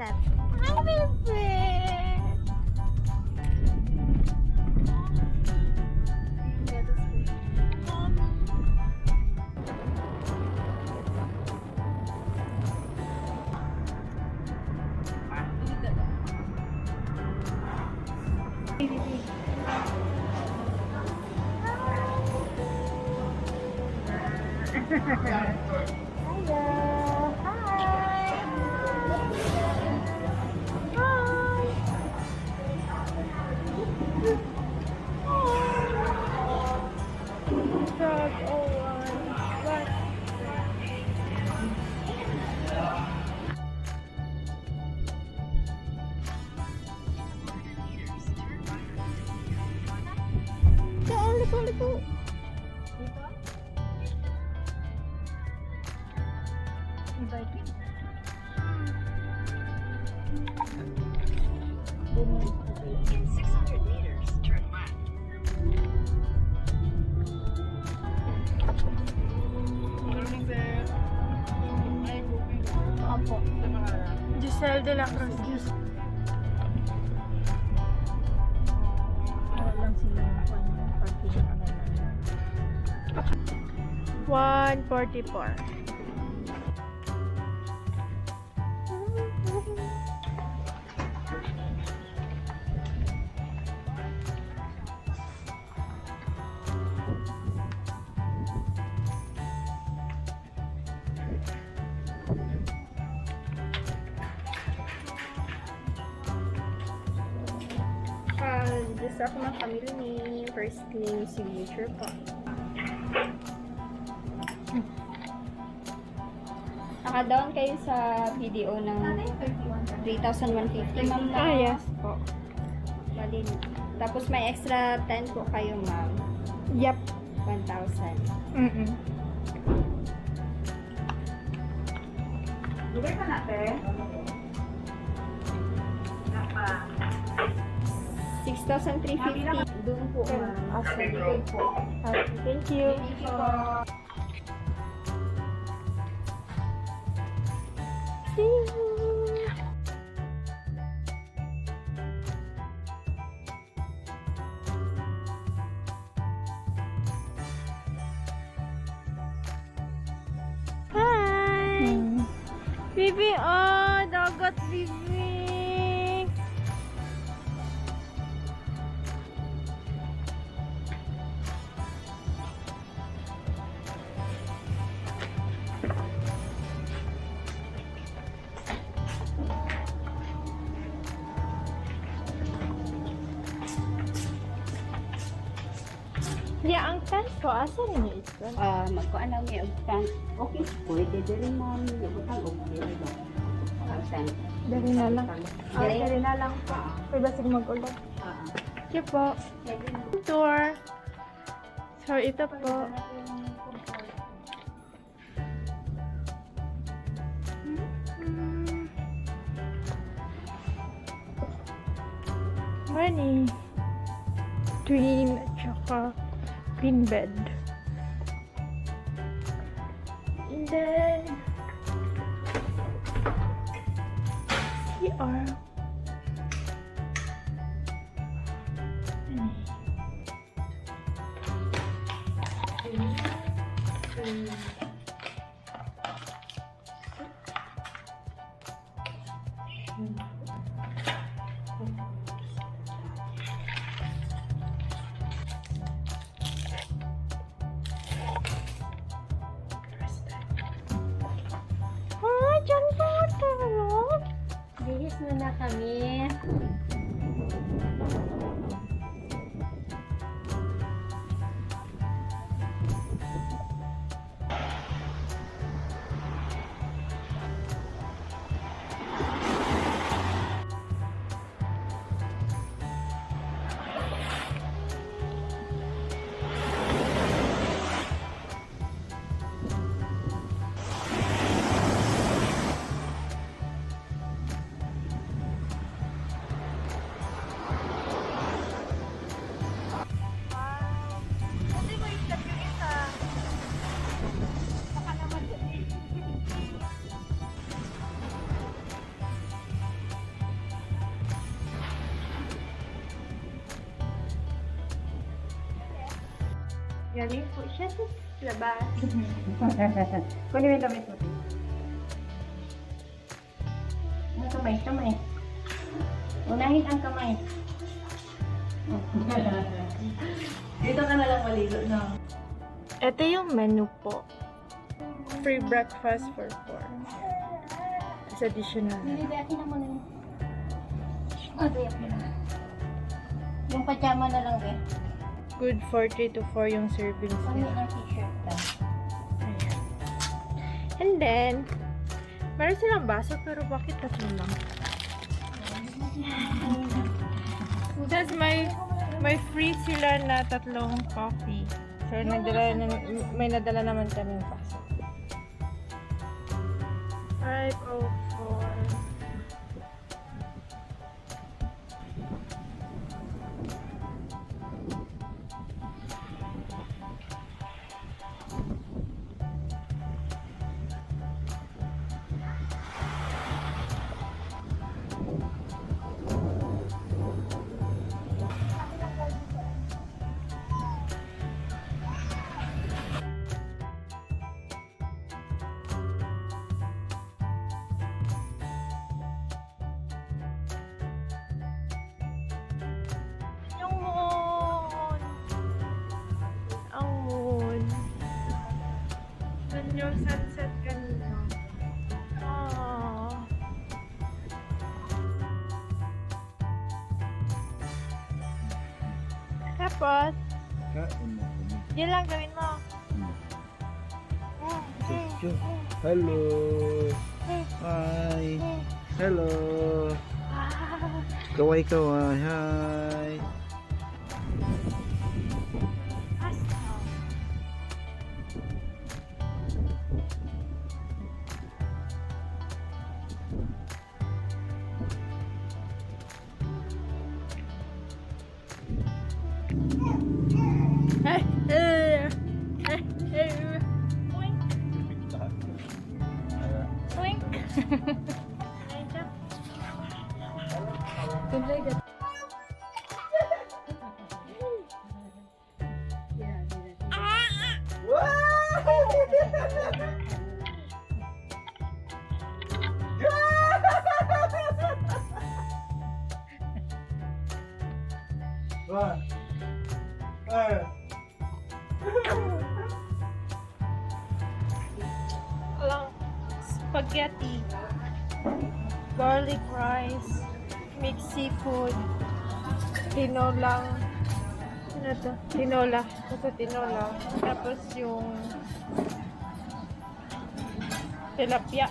cat. Hi, baby. Hello. Hi. Dog, what? Liko. In 600 meters, turn left. Opo. Giselle de la Cruz. Walang silang 144. Gusto ako ng family name, first name, signature po. Naka-down kayo sa video ng 3,150, ma'am. Yes po. Bali, tapos may extra 10 po kayo, ma'am. Yep. 1,000. Lugar ka natin? Napa. 6,350. Doon po, ma'am. Sa likod po. Thank you. Thank you po. See you. Hi! Bibi, oh! Dagat, Bibi! Yeah, ang fence ko, asa rin yung ispan? Magkuan lang may ugtan. Okay, pwede din ma'am. Ugtan, okay. Ugtan. Dari na lang. Dari na lang po. Pwede ba sige mag-ulat? Sige po. Tour. So, ito po. Money. Twin at saka queen bed. And then CR. Diyan po tayo. Bihis muna kami. Galing po siya sa labas. Kunin mo yung damit mo. Ang kamay. Unahin ang kamay. Dito ka na lang maligo, no? Ito yung menu po. Free breakfast for 4. It's additional. Nilibati na muna yun. Gayak mo na. Yung pajama na lang eh. Good for 3 to 4 yung servings Ano niya. ang t-shirt ka? Ayan. And then, meron silang baso pero bakit tatlo lang? Tapos may free sila na tatlong coffee. So, may nadala naman kaming baso. 504. Yung moon! Ang moon. Dun yung sunset kanina. Aww. Tapos, yun lang gawin mo. Hello. Hi. Hello. Kaway. Hi. Wink. Alang spaghetti, garlic rice, mixed seafood, tinolang, ano to? Tinola. Ito tinola. Tapos yung tilapia.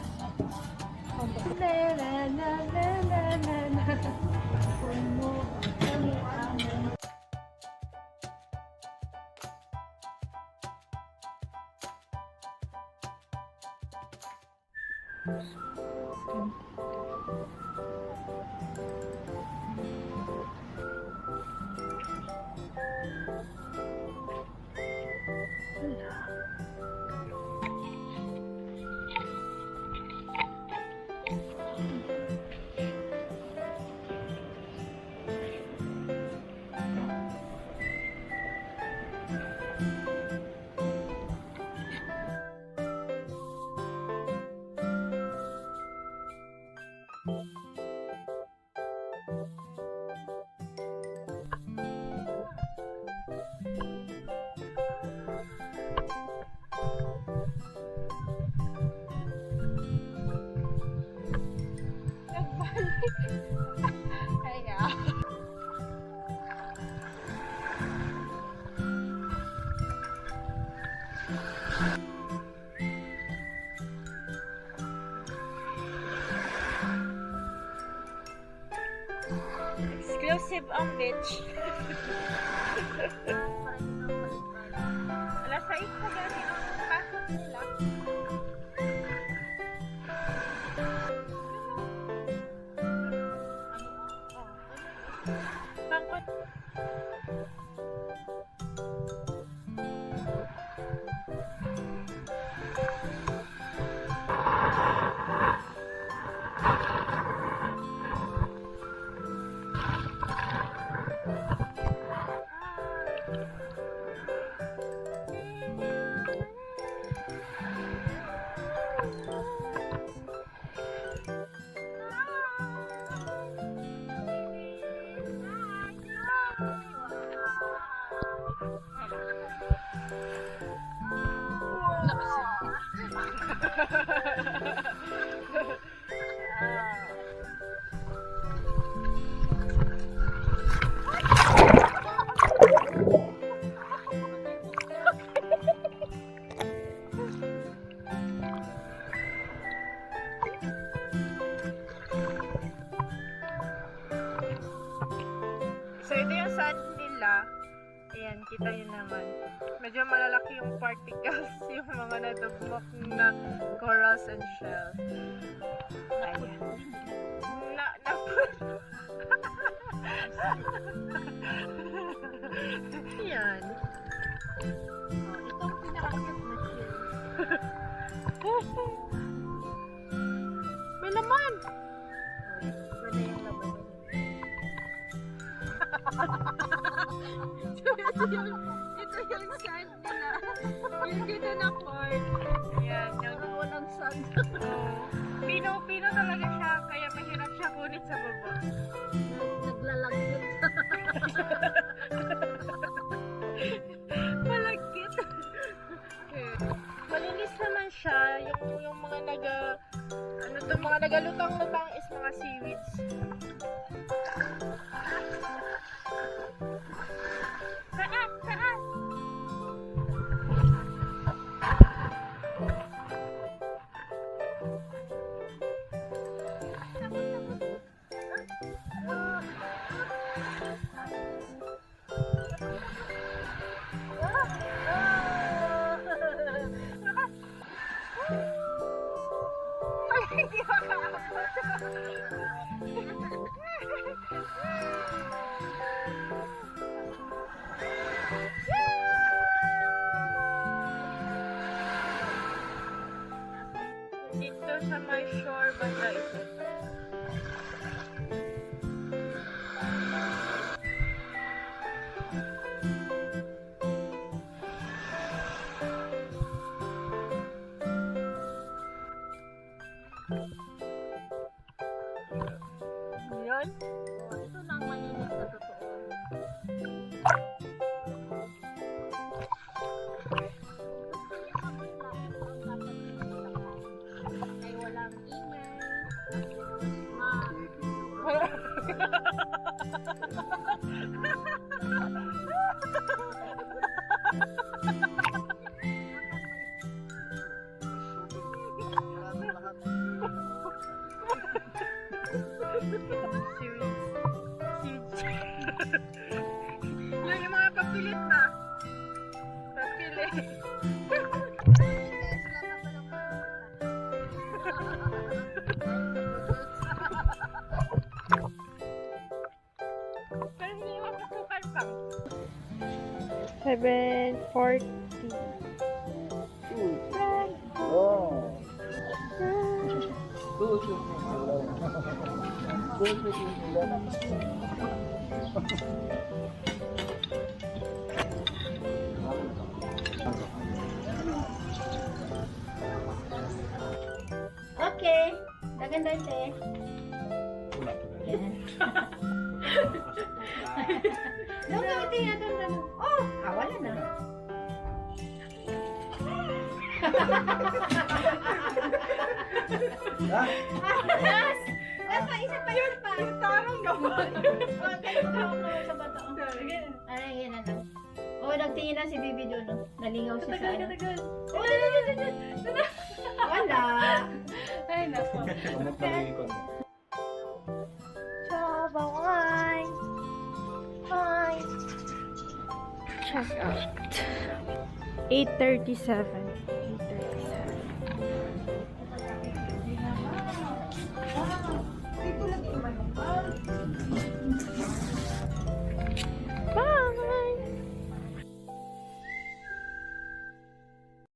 Exclusive ang beach. Alas 6 pa gani ang pasok nila. Bangkot. So, ito yung sand nila. Ayan, kita nyo naman. Medyo malalaki yung particles, yung mga nadugmok na corals and shells. Ayan. Ayan. Ito ang pinaka-cute na shell. May laman! Wala yung laban. Ito yung sand nila. Yung dito na part. Ayan, yung Walang sand. pino talaga siya, kaya mahirap siya kunin sa baba. Naglalagkit. Malagkit. Malinis naman siya, yung mga mga nagalutang-lutang is mga seaweeds. Taas! Hindi dito sa may shore banda ito. Yun. Ito lang malinis na totoo. Ay walang Yan yung mga papilit na. Papilit. Pero hindi naman pasukan pa. 7:40. Oh. Okay. Gaganda ito. Doon gamitin nga doon. Oh! Wala na. Yes! Isa pa. Yung tarong naman. Sa bato. Ay, yan na lang. Oh, nagtingin na si Bibi doon. Nalingaw siya sa ano. Wala. Ay, nako. Kamot na rin ko. Ciao, bye. Bye. Check out. 8:37.